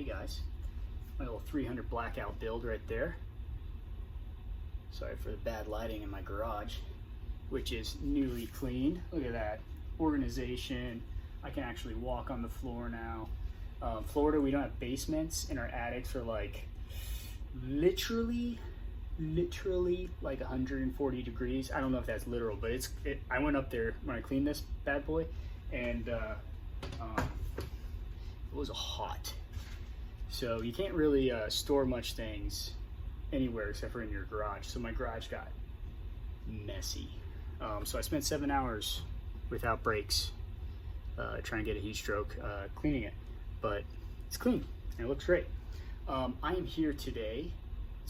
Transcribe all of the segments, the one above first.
Hey guys, my little 300 blackout build right there. Sorry for the bad lighting in my garage, which is newly clean. Look at that organization. I can actually walk on the floor now. Florida, we don't have basements, and our attics are like literally like 140 degrees. I don't know if that's literal, but I went up there when I cleaned this bad boy, and it was hot. So you can't really store much things anywhere except for in your garage. So my garage got messy. So I spent 7 hours without breaks trying to get a heat stroke cleaning it, but it's clean and it looks great. I am here today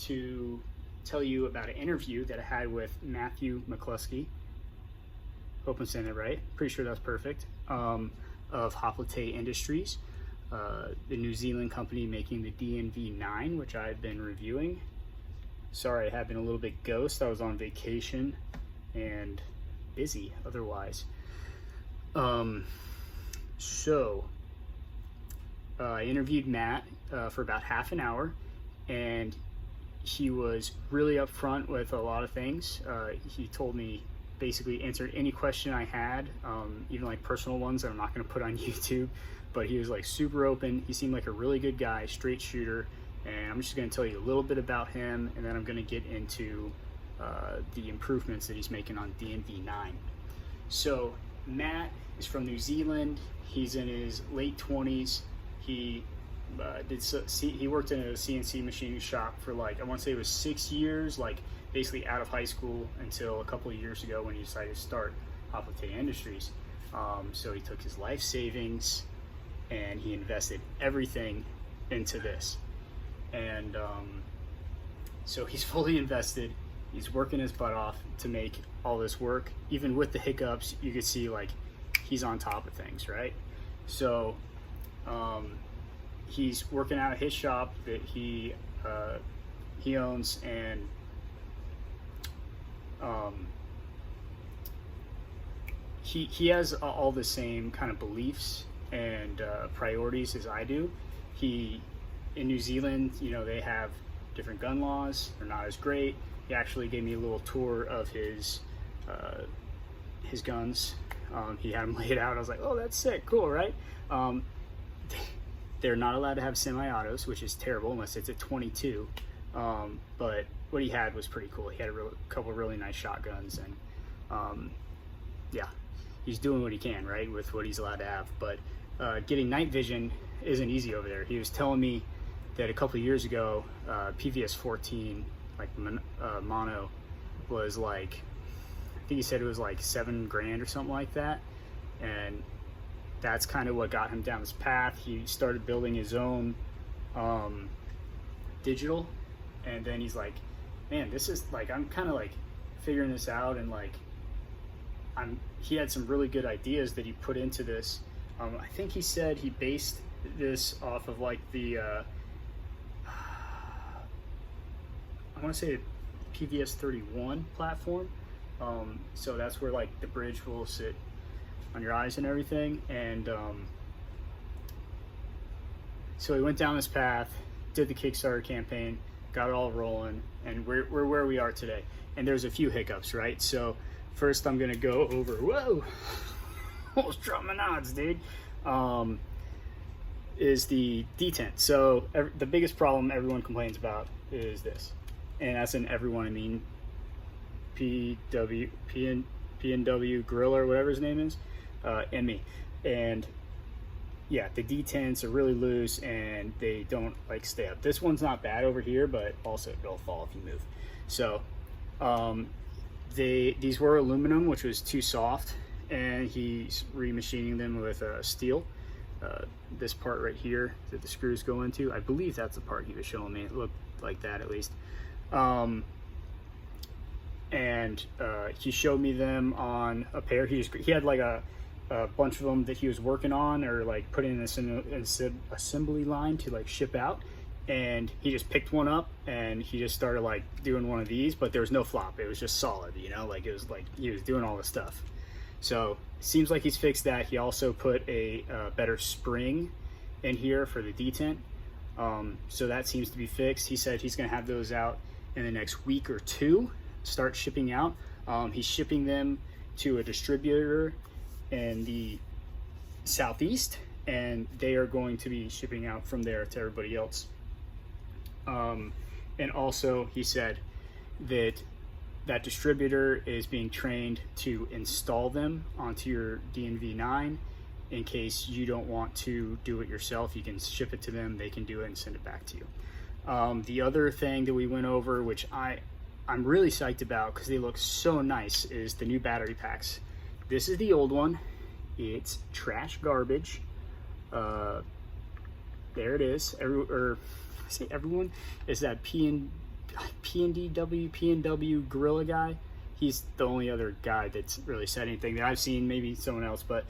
to tell you about an interview that I had with Matthew McCluskey. Hope I'm saying that right. Pretty sure that's perfect. Of Hoplite Industries, the New Zealand company making the DNV9, which I've been reviewing. Sorry, I have been a little bit ghost. I was on vacation and busy otherwise. I interviewed Matt for about half an hour, and he was really upfront with a lot of things. He told me, basically answered any question I had, even like personal ones that I'm not going to put on YouTube, but he was like super open. He seemed like a really good guy, straight shooter, and I'm just going to tell you a little bit about him, and then I'm going to get into the improvements that he's making on DNV9. So Matt is from New Zealand. He's in his late 20s. He worked in a CNC machining shop for like, I want to say it was 6 years, like basically out of high school until a couple of years ago when he decided to start Hoplite Industries. So he took his life savings and he invested everything into this. And so he's fully invested. He's working his butt off to make all this work. Even with the hiccups, you could see like he's on top of things, right? So he's working out of his shop that he owns, and he has all the same kind of beliefs and priorities as I do. In New Zealand, you know, they have different gun laws. They're not as great. He actually gave me a little tour of his guns. He had them laid out. I was like, oh, that's sick, cool, right? They're not allowed to have semi-autos, which is terrible unless it's a 22. But what he had was pretty cool. He had a couple really nice shotguns, and yeah, he's doing what he can, right, with what he's allowed to have. But getting night vision isn't easy over there. He was telling me that a couple of years ago, PVS 14, like mono, was like, I think he said it was like $7,000 or something like that, and that's kind of what got him down this path. He started building his own digital, and then he's like, man, this is like, I'm kind of like figuring this out, and like he had some really good ideas that he put into this. I think he said he based this off of like the I want to say the PVS 31 platform. So that's where like the bridge will sit on your eyes and everything. And so he went down this path, did the Kickstarter campaign, got it all rolling, and we're where we are today. And there's a few hiccups, right? So first I'm gonna go over, whoa, almost dropped my nods, dude, is the detent. So the biggest problem everyone complains about is this, and that's in everyone, I mean PNW Gorilla or whatever his name is, ME. And yeah, the detents are really loose and they don't like stay up. This one's not bad over here, but also it'll fall if you move. So these were aluminum, which was too soft, and he's remachining them with steel. This part right here that the screws go into, I believe that's the part he was showing me. It looked like that at least. And he showed me them on a pair. He had like a bunch of them that he was working on, or like putting in an assembly line to like ship out, and he just picked one up and he just started like doing one of these, but there was no flop. It was just solid, you know, like it was like he was doing all this stuff. So it seems like he's fixed that. He also put a better spring in here for the detent. So that seems to be fixed. He said he's going to have those out in the next week or two, start shipping out. He's shipping them to a distributor in the Southeast, and they are going to be shipping out from there to everybody else. And also he said that that distributor is being trained to install them onto your DNV9. In case you don't want to do it yourself, you can ship it to them, they can do it and send it back to you. The other thing that we went over, which I'm really psyched about because they look so nice, is the new battery packs. This is the old one. It's trash garbage. There it is. Everyone is that PNW Gorilla guy. He's the only other guy that's really said anything that I've seen. Maybe someone else, but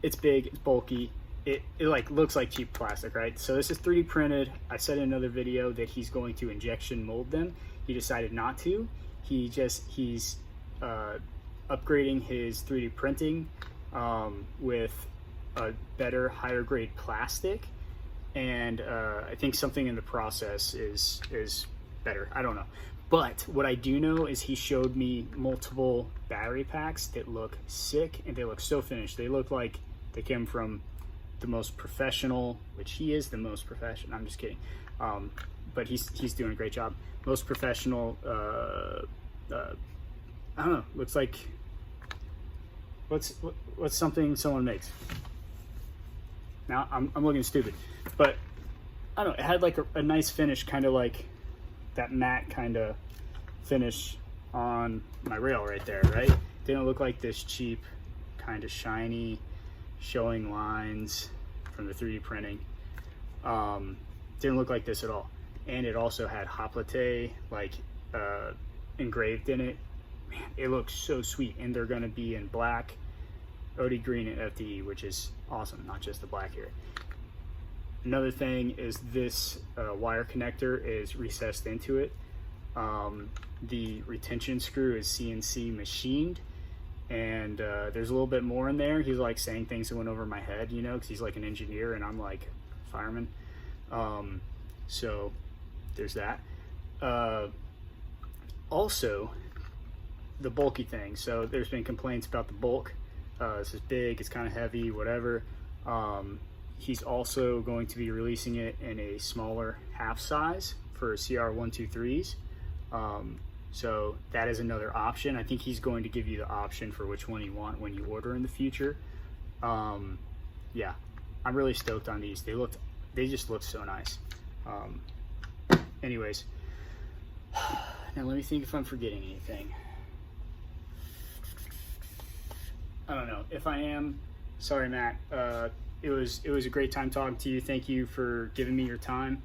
it's big, it's bulky. It like looks like cheap plastic, right? So this is 3D printed. I said in another video that he's going to injection mold them. He decided not to. He's upgrading his 3D printing with a better, higher grade plastic, and I think something in the process is better. I don't know. But what I do know is he showed me multiple battery packs that look sick, and they look so finished. They look like they came from the most professional, which he is the most professional. I'm just kidding. But he's doing a great job. Most professional, I don't know, looks like, what's something someone makes? Now I'm looking stupid, but I don't know, it had like a nice finish, kind of like that matte kind of finish on my rail right there, right? Didn't look like this cheap, kind of shiny, showing lines from the 3D printing. Didn't look like this at all. And it also had Hoplite like engraved in it. Man, it looks so sweet. And they're gonna be in black, OD green, and FDE, which is awesome, not just the black here. Another thing is this wire connector is recessed into it. The retention screw is CNC machined, and there's a little bit more in there. He's like saying things that went over my head, you know, because he's like an engineer and I'm like a fireman. So there's that. Also, the bulky thing. So there's been complaints about the bulk. This is big, it's kind of heavy, whatever. He's also going to be releasing it in a smaller half size for CR123s. So that is another option. I think he's going to give you the option for which one you want when you order in the future. Yeah, I'm really stoked on these. They just look so nice. Anyways, now let me think if I'm forgetting anything. I don't know. If I am, sorry, Matt. It was a great time talking to you. Thank you for giving me your time.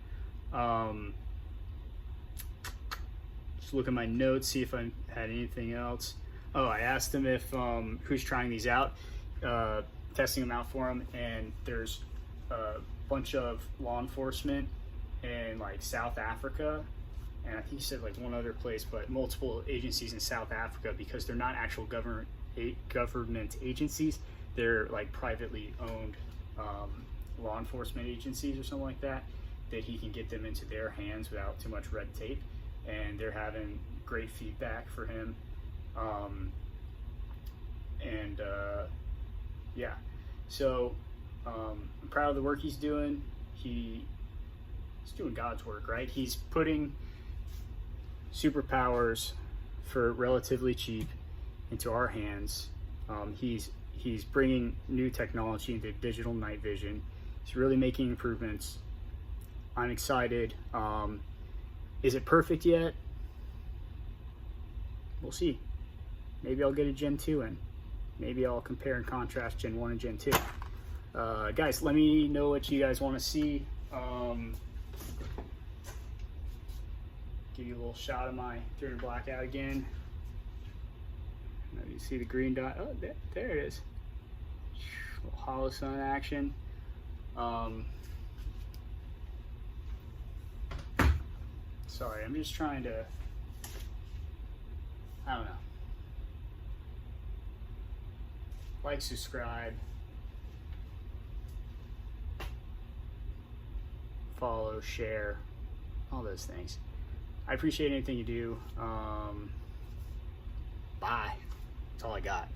Just look at my notes, see if I had anything else. Oh, I asked him if who's trying these out, testing them out for him, and there's a bunch of law enforcement in like South Africa, and I think he said like one other place, but multiple agencies in South Africa, because they're not actual government agencies. They're like privately owned law enforcement agencies or something like that, that he can get them into their hands without too much red tape, and they're having great feedback for him. Yeah, so I'm proud of the work he's doing. He's doing God's work, right? He's putting superpowers for relatively cheap into our hands. He's bringing new technology into digital night vision. He's really making improvements. I'm excited. Is it perfect yet? We'll see. Maybe I'll get a Gen 2 in. Maybe I'll compare and contrast Gen 1 and Gen 2. Guys, let me know what you guys want to see. Give you a little shot of my during blackout again. Now you see the green dot. Oh, there it is. A little hollow sun action. Sorry, I'm just trying to, I don't know. Like, subscribe. follow, share, all those things. I appreciate anything you do. Bye. That's all I got.